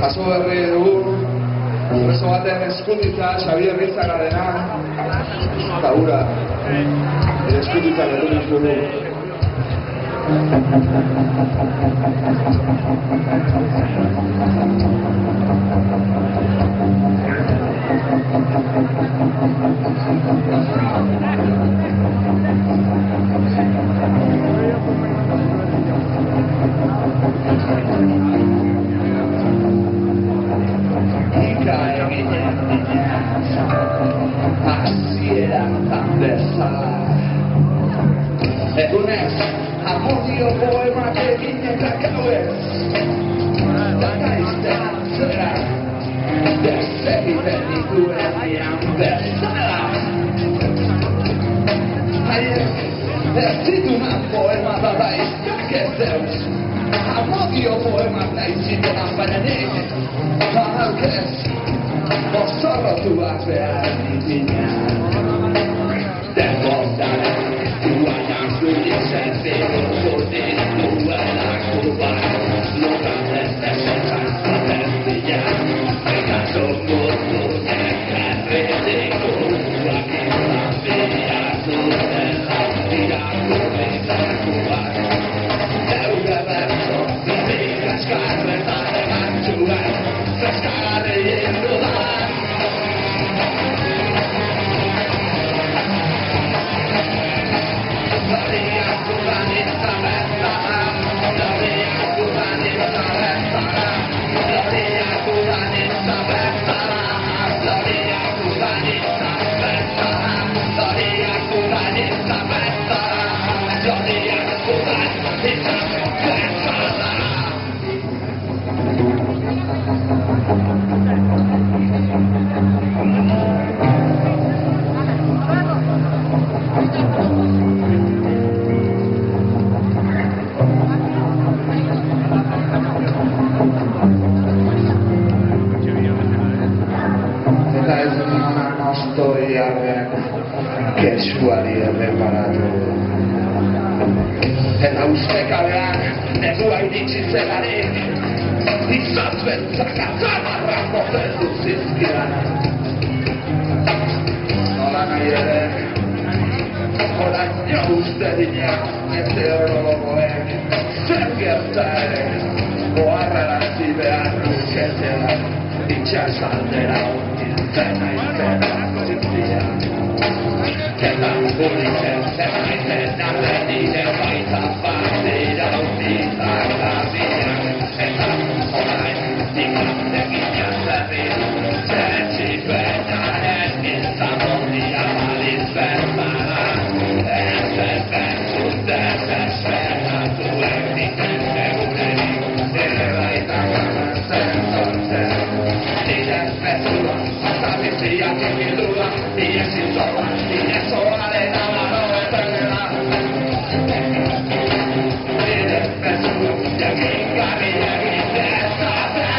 Jaso berri dugu preso baten eskutitza Xabier Rizagarena eta gura eskutitza letu dugu. Egunez, amodio poemak egin eta gauez Dakaizten antzera desegiten dituen dian bezala Haiek ez ditunan poema da izkak ez deuz Amodio poemak nahi zitenan baina nik Ahalkez, mozorrotu bat behar ditinan Denbotaren Guaian gulitzen zero zordin duelak gubat Logan ez desetan zaten zilean Egazo mutunek errediko Guakizan biatu dela Tirako bizarko bat Eure berzo Bidik eskarretan egantzuen Feskarri indudan Kesuari erreparatu Eta ustekalean negua iritsi zelarik Izatzuentzak atzamarrak moteldu zizkidan Nola nahi ere Horaino uste dinak meteorologoek Zer gerta ere Oharrarazi behar luketela Itxasaldera ontiltzen aizena zizkidan Eta ulitzen zemaiten arrenide baita partira uzitak gaziak Eta orain dikategin jazerri Zetxipenaren milzamondia baliz berbara Ezerpen desesperatu egiten segurenik Ere baita ganazen sortzen Nire ezpezua, atabiziak ikildua Nire zinzoa, nire zoaren amaro etenela Nire ezpezua, jakin garri egin dezaten